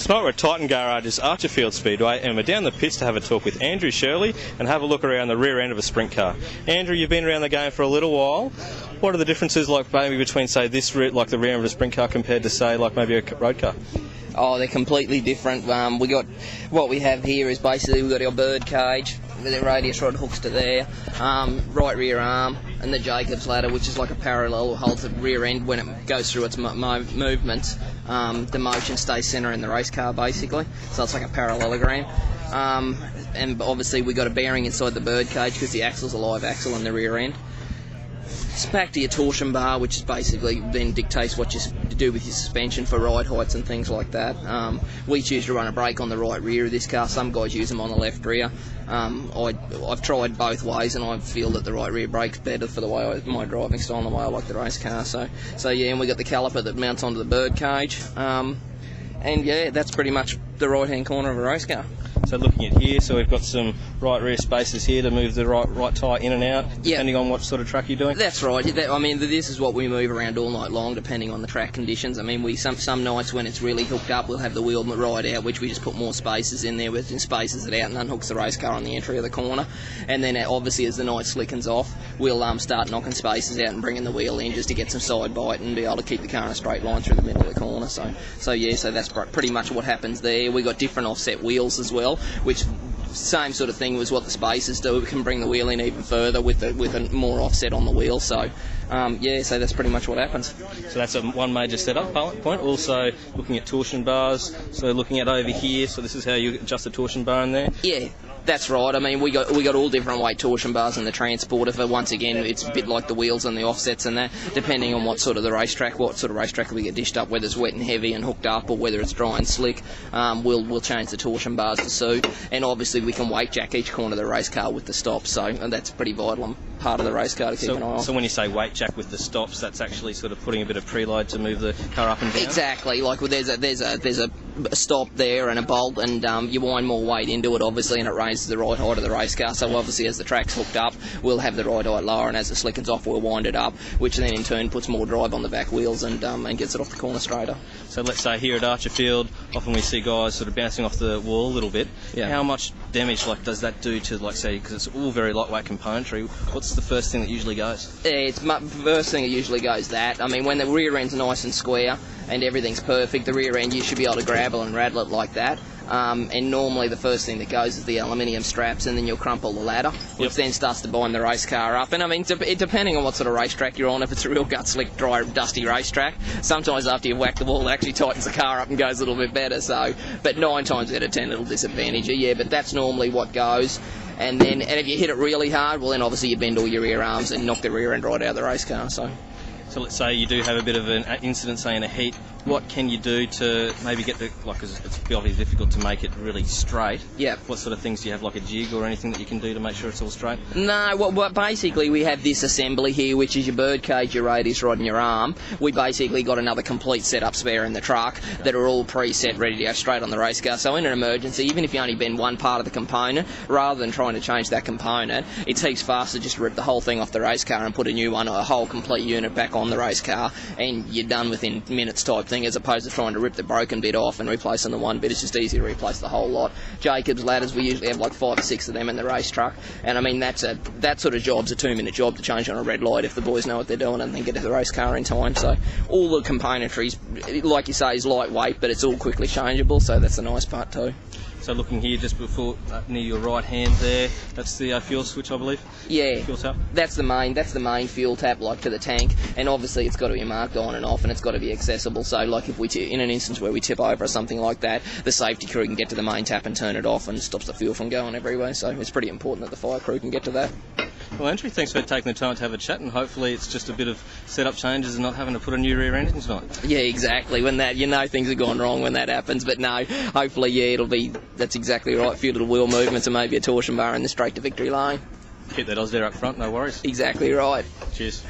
Tonight we're at Titan Garage's Archerfield Speedway, and we're down the pits to have a talk with Andrew Scheuerle and have a look around the rear end of a sprint car. Andrew, you've been around the game for a little while. What are the differences like maybe between, say, this like the rear end of a sprint car compared to, say, like maybe a road car? Oh, they're completely different. We got what we have here is basically we've got our bird cage with the radius rod hooks to there, right rear arm, and the Jacob's ladder, which is like a parallel, holds the rear end when it goes through its movements. The motion stays centre in the race car basically, so it's like a parallelogram. And obviously we got a bearing inside the bird cage because the axle's a live axle in the rear end. It's back to your torsion bar, which is basically then dictates what you do with your suspension for ride heights and things like that. We choose to run a brake on the right rear of this car. Some guys use them on the left rear. I've tried both ways, and I feel that the right rear brake's better for the way my driving style and the way I like the race car. So yeah, and we got the caliper that mounts onto the bird cage. And yeah, that's pretty much the right-hand corner of a race car. So looking at here, so we've got some right rear spaces here to move the right tyre in and out, depending on what sort of track you're doing? That's right. I mean, this is what we move around all night long, depending on the track conditions. I mean, some nights when it's really hooked up, we'll have the wheel right out, which we just put more spaces in there, which spaces it out and unhooks the race car on the entry of the corner. And then obviously as the night slickens off, we'll start knocking spaces out and bringing the wheel in just to get some side bite and be able to keep the car in a straight line through the middle of the corner. So that's pretty much what happens there. We got different offset wheels as well, which same sort of thing was what the spacers do. We can bring the wheel in even further with a more offset on the wheel. So so that's pretty much what happens. So that's one major setup point. Also looking at torsion bars. So looking at over here. So this is how you adjust the torsion bar in there. Yeah. That's right. I mean, we got all different weight torsion bars in the Transporter. For once again, it's a bit like the wheels and the offsets and that, depending on what sort of racetrack we get dished up, whether it's wet and heavy and hooked up or whether it's dry and slick. We'll change the torsion bars to suit, and obviously we can weight jack each corner of the race car with the stops. So that's a pretty vital part of the race car to keep an eye on. So when you say weight jack with the stops, that's actually sort of putting a bit of preload to move the car up and down. Exactly. Like there's a stop there and a bolt, and you wind more weight into it, obviously, and it raises the right height of the race car. So obviously as the track's hooked up, we'll have the right height lower, and as it slickens off, we'll wind it up, which then in turn puts more drive on the back wheels and gets it off the corner straighter. So let's say here at Archerfield, often we see guys sort of bouncing off the wall a little bit. Yeah. How much damage does that do to, say, because it's all very lightweight componentry, what's the first thing that usually goes? It's first thing that usually goes that. I mean, when the rear end's nice and square and everything's perfect, the rear end you should be able to grab it and rattle it like that. And normally the first thing that goes is the aluminium straps, and then you'll crumple the ladder, which then starts to bind the race car up. And I mean, depending on what sort of racetrack you're on, if it's a real gut slick, dry, dusty racetrack, sometimes after you've whacked the wall, it actually tightens the car up and goes a little bit better. But 9 times out of 10 it'll disadvantage you. Yeah, but that's normally what goes. And if you hit it really hard, well then obviously you bend all your rear arms and knock the rear end right out of the race car. So let's say you do have a bit of an incident, say in a heat. What can you do to maybe get because it's obviously difficult to make it really straight. Yeah. What sort of things do you have, like a jig or anything that you can do to make sure it's all straight? No, basically we have this assembly here, which is your bird cage, your radius rod and your arm. We basically got another complete setup spare in the truck that are all preset, ready to go straight on the race car. So in an emergency, even if you only bend one part of the component, rather than trying to change that component, it's heaps faster just to rip the whole thing off the race car and put a new one, or a whole complete unit back on the race car, and you're done within minutes type thing, as opposed to trying to rip the broken bit off and replacing the one bit. It's just easier to replace the whole lot. Jacob's ladders, we usually have like 5 or 6 of them in the race truck, and I mean that sort of job's a 2-minute job to change on a red light if the boys know what they're doing and then get to the race car in time. So all the componentry, like you say, is lightweight, but it's all quickly changeable, so that's the nice part too. So looking here just before, near your right hand there, that's the fuel switch, I believe? Yeah. Fuel tap? That's the main fuel tap, like to the tank, and obviously it's got to be marked on and off, and it's got to be accessible. So like if in an instance where we tip over or something like that, the safety crew can get to the main tap and turn it off, and stops the fuel from going everywhere. So it's pretty important that the fire crew can get to that. Well, Andrew, thanks for taking the time to have a chat, and hopefully it's just a bit of setup changes and not having to put a new rear end in tonight. Yeah, exactly. When things have gone wrong when that happens, but no, hopefully, that's exactly right. A few little wheel movements and maybe a torsion bar in the straight to victory lane. Keep that Ausdeck up front, no worries. Exactly right. Cheers.